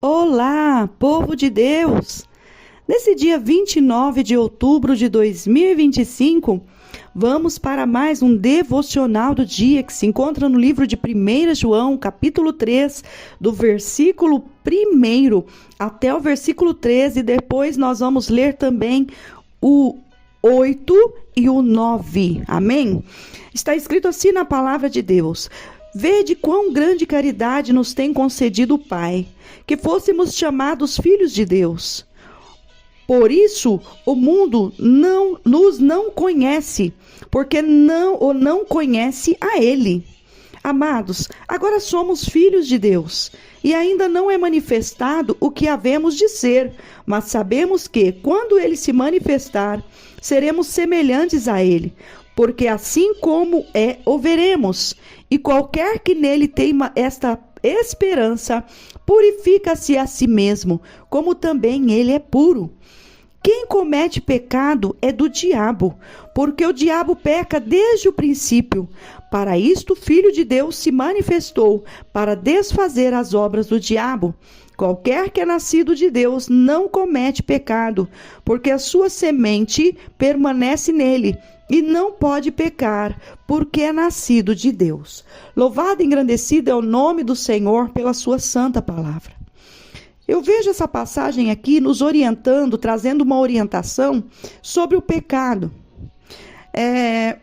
Olá, povo de Deus! Nesse dia 29 de outubro de 2025, vamos para mais um devocional do dia que se encontra no livro de 1 João, capítulo 3, do versículo 1 até o versículo 13. Depois nós vamos ler também o 8 e o 9. Amém? Está escrito assim na palavra de Deus: Vede quão grande caridade nos tem concedido o Pai, que fôssemos chamados filhos de Deus. Por isso, o mundo nos não conhece, porque não conhece a Ele. Amados, agora somos filhos de Deus, e ainda não é manifestado o que havemos de ser, mas sabemos que, quando Ele se manifestar, seremos semelhantes a Ele, porque assim como o veremos. E qualquer que nele tenha esta esperança, purifica-se a si mesmo, como também ele é puro. Quem comete pecado é do diabo, porque o diabo peca desde o princípio. Para isto o Filho de Deus se manifestou, para desfazer as obras do diabo. Qualquer que é nascido de Deus não comete pecado, porque a sua semente permanece nele, e não pode pecar, porque é nascido de Deus. Louvado e engrandecido é o nome do Senhor pela sua santa palavra. Eu vejo essa passagem aqui nos orientando, trazendo uma orientação sobre o pecado.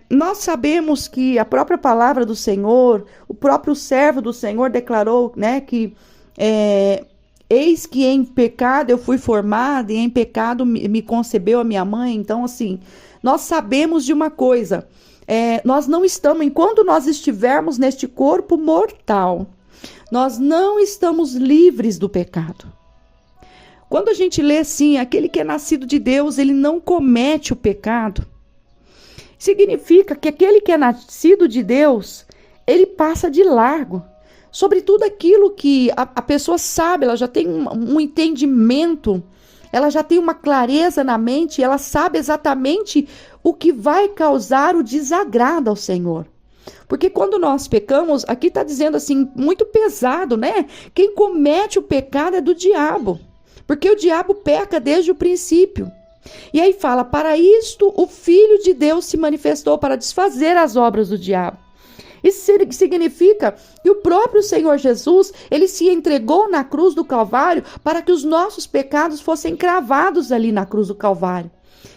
Nós sabemos que a própria palavra do Senhor, o próprio servo do Senhor declarou, que eis que em pecado eu fui formada e em pecado me concebeu a minha mãe. Então, assim, nós sabemos de uma coisa, nós não estamos, enquanto nós estivermos neste corpo mortal, nós não estamos livres do pecado. Quando a gente lê assim, aquele que é nascido de Deus, ele não comete o pecado, significa que aquele que é nascido de Deus, ele passa de largo sobre tudo aquilo que a pessoa sabe, ela já tem um entendimento, ela já tem uma clareza na mente, ela sabe exatamente o que vai causar o desagrado ao Senhor. Porque quando nós pecamos, aqui está dizendo assim, muito pesado, né? Quem comete o pecado é do diabo, porque o diabo peca desde o princípio. E aí fala, para isto o Filho de Deus se manifestou, para desfazer as obras do diabo. Isso significa que o próprio Senhor Jesus, ele se entregou na cruz do Calvário para que os nossos pecados fossem cravados ali na cruz do Calvário.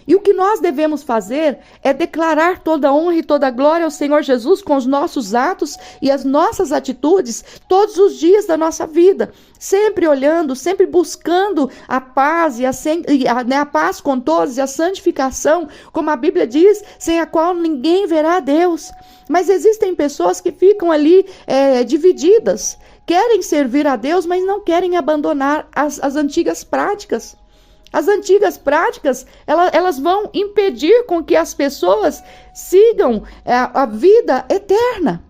E o que nós devemos fazer é declarar toda a honra e toda a glória ao Senhor Jesus com os nossos atos e as nossas atitudes todos os dias da nossa vida. Sempre olhando, sempre buscando a paz a paz com todos e a santificação, como a Bíblia diz, sem a qual ninguém verá a Deus. Mas existem pessoas que ficam ali divididas, querem servir a Deus, mas não querem abandonar as antigas práticas. As antigas práticas, elas vão impedir com que as pessoas sigam a vida eterna,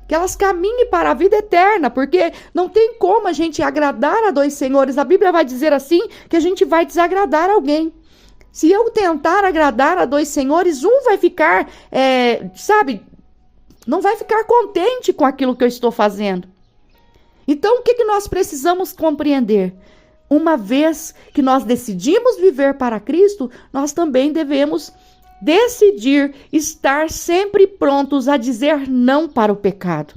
que elas caminhem para a vida eterna, porque não tem como a gente agradar a dois senhores. A Bíblia vai dizer assim, que a gente vai desagradar alguém. Se eu tentar agradar a dois senhores, um vai ficar, não vai ficar contente com aquilo que eu estou fazendo. Então, o que nós precisamos compreender? Uma vez que nós decidimos viver para Cristo, nós também devemos decidir estar sempre prontos a dizer não para o pecado,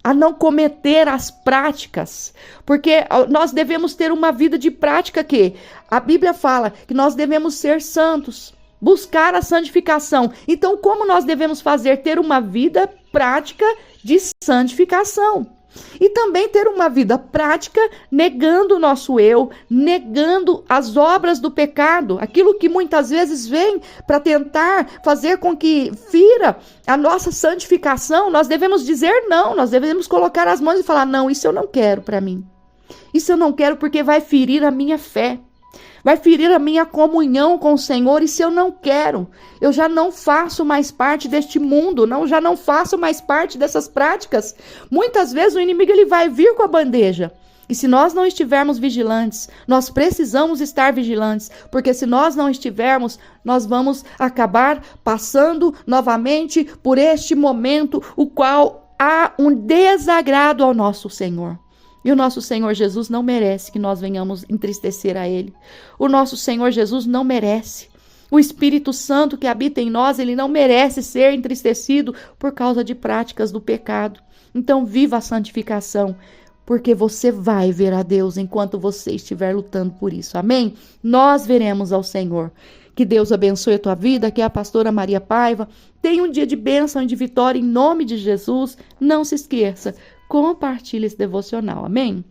a não cometer as práticas, porque nós devemos ter uma vida de prática que a Bíblia fala que nós devemos ser santos, buscar a santificação. Então, como nós devemos fazer? Ter uma vida prática de santificação. E também ter uma vida prática negando o nosso eu, negando as obras do pecado, aquilo que muitas vezes vem para tentar fazer com que fira a nossa santificação. Nós devemos dizer não, nós devemos colocar as mãos e falar, não, isso eu não quero para mim. Isso eu não quero porque vai ferir a minha fé. Vai ferir a minha comunhão com o Senhor, e se eu não quero, eu já não faço mais parte deste mundo, já não faço mais parte dessas práticas. Muitas vezes o inimigo ele vai vir com a bandeja, e se nós não estivermos vigilantes, nós precisamos estar vigilantes, porque se nós não estivermos, nós vamos acabar passando novamente por este momento, o qual há um desagrado ao nosso Senhor. E o nosso Senhor Jesus não merece que nós venhamos entristecer a Ele. O nosso Senhor Jesus não merece. O Espírito Santo que habita em nós, ele não merece ser entristecido por causa de práticas do pecado. Então, viva a santificação, porque você vai ver a Deus enquanto você estiver lutando por isso. Amém? Nós veremos ao Senhor. Que Deus abençoe a tua vida. Aqui é a pastora Maria Paiva. Tenha um dia de bênção e de vitória em nome de Jesus. Não se esqueça, compartilhe esse devocional. Amém?